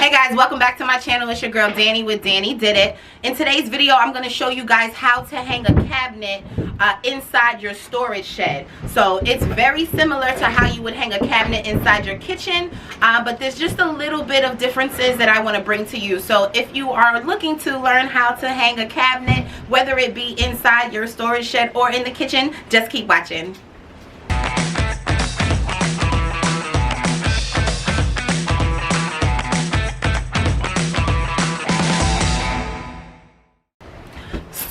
Hey guys, welcome back to my channel. It's your girl Danny with Danny Did It. In today's video, I'm going to show you guys how to hang a cabinet inside your storage shed. So it's very similar to how you would hang a cabinet inside your kitchen, but there's just a little bit of differences that I want to bring to you. So if you are looking to learn how to hang a cabinet, whether it be inside your storage shed or in the kitchen, just keep watching.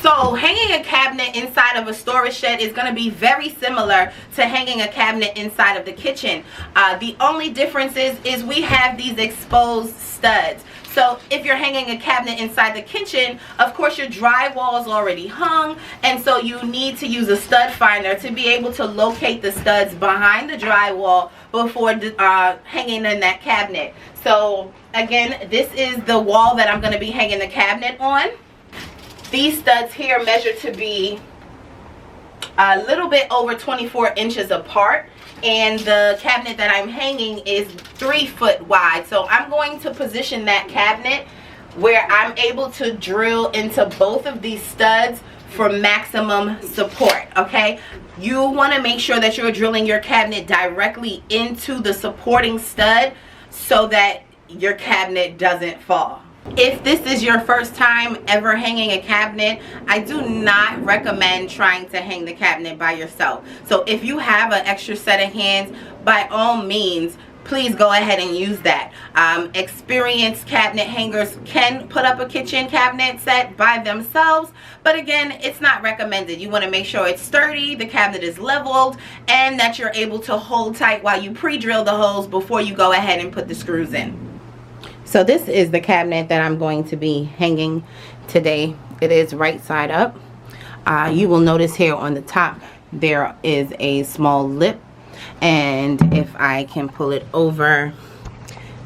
So hanging a cabinet inside of a storage shed is going to be very similar to hanging a cabinet inside of the kitchen. The only difference is we have these exposed studs. So if you're hanging a cabinet inside the kitchen, of course your drywall is already hung, and so you need to use a stud finder to be able to locate the studs behind the drywall before hanging in that cabinet. So again, this is the wall that I'm going to be hanging the cabinet on. These studs here measure to be a little bit over 24 inches apart, and the cabinet that I'm hanging is 3 foot wide. So I'm going to position that cabinet where I'm able to drill into both of these studs for maximum support. Okay, you want to make sure that you're drilling your cabinet directly into the supporting stud so that your cabinet doesn't fall. If this is your first time ever hanging a cabinet, I do not recommend trying to hang the cabinet by yourself. So if you have an extra set of hands, by all means, please go ahead and use that. Experienced cabinet hangers can put up a kitchen cabinet set by themselves, but again, it's not recommended. You want to make sure it's sturdy, the cabinet is leveled, and that you're able to hold tight while you pre-drill the holes before you go ahead and put the screws in. So this is the cabinet that I'm going to be hanging today. It is right side up. You will notice here on the top there is a small lip, and if I can pull it over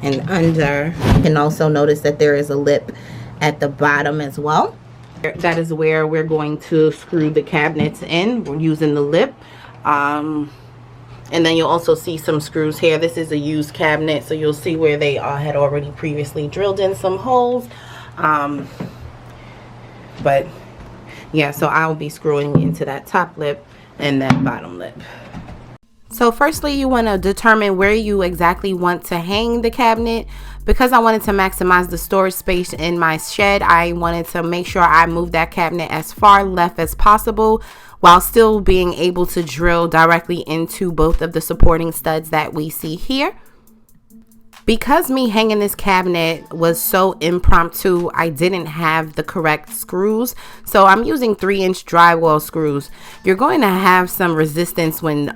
and under, you can also notice that there is a lip at the bottom as well. That is where we're going to screw the cabinets in. We're using the lip. And then you'll also see some screws here. This is a used cabinet, so you'll see where they had already previously drilled in some holes. But yeah, so I'll be screwing into that top lip and that bottom lip. So firstly, you want to determine where you exactly want to hang the cabinet. Because I wanted to maximize the storage space in my shed, I wanted to make sure I move that cabinet as far left as possible, while still being able to drill directly into both of the supporting studs that we see here. Because me hanging this cabinet was so impromptu, I didn't have the correct screws, so I'm using 3-inch drywall screws. You're going to have some resistance when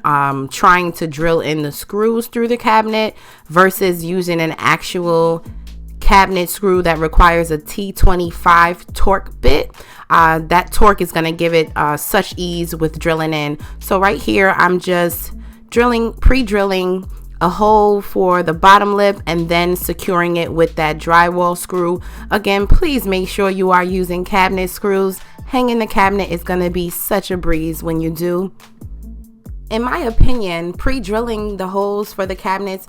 trying to drill in the screws through the cabinet versus using an actual cabinet screw that requires a T25 torque bit. That torque is going to give it such ease with drilling in. So right here I'm just pre-drilling a hole for the bottom lip and then securing it with that drywall screw. Again, please make sure you are using cabinet screws. Hanging the cabinet is going to be such a breeze when you do. In my opinion, pre-drilling the holes for the cabinets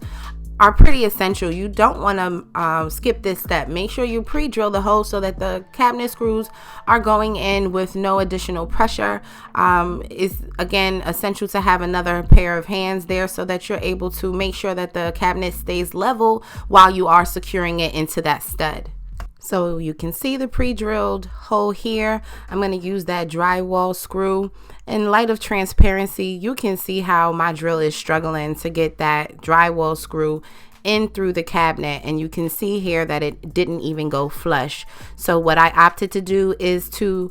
are pretty essential. You don't want to skip this step. Make sure you pre-drill the holes so that the cabinet screws are going in with no additional pressure. It's again essential to have another pair of hands there so that you're able to make sure that the cabinet stays level while you are securing it into that stud. So you can see the pre-drilled hole here. I'm going to use that drywall screw. In light of transparency, you can see how my drill is struggling to get that drywall screw in through the cabinet, and you can see here that it didn't even go flush. So what I opted to do is to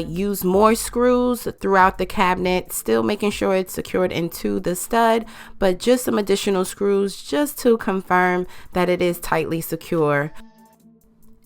use more screws throughout the cabinet, still making sure it's secured into the stud, but just some additional screws just to confirm that it is tightly secure.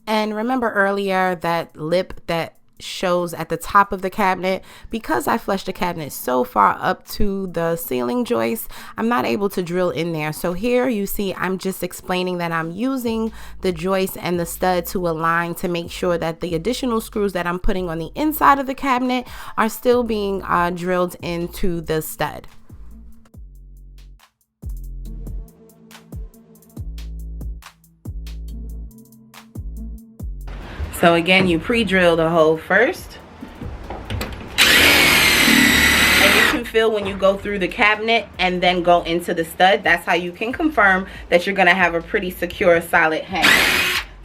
And remember earlier that lip that shows at the top of the cabinet, because I flushed the cabinet so far up to the ceiling joist, I'm not able to drill in there. So here you see I'm just explaining that I'm using the joist and the stud to align to make sure that the additional screws that I'm putting on the inside of the cabinet are still being drilled into the stud. So again, you pre-drill the hole first. And you can feel when you go through the cabinet and then go into the stud. That's how you can confirm that you're gonna have a pretty secure, solid hang.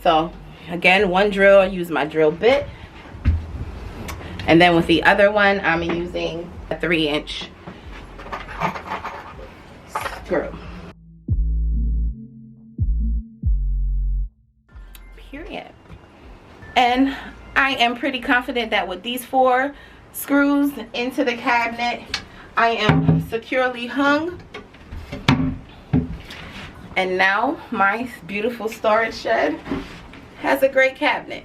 So again, one drill, I use my drill bit. And then with the other one, I'm using a 3-inch screw. Period. And I am pretty confident that with these 4 screws into the cabinet, I am securely hung. And now my beautiful storage shed has a great cabinet.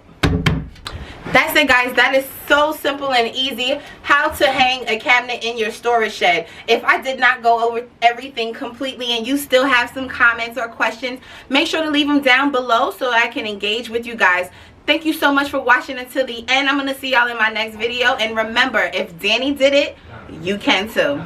That's it, guys. That is so simple and easy how to hang a cabinet in your storage shed. If I did not go over everything completely and you still have some comments or questions, make sure to leave them down below so I can engage with you guys. Thank you so much for watching until the end. I'm going to see y'all in my next video. And remember, if Danny did it, you can too.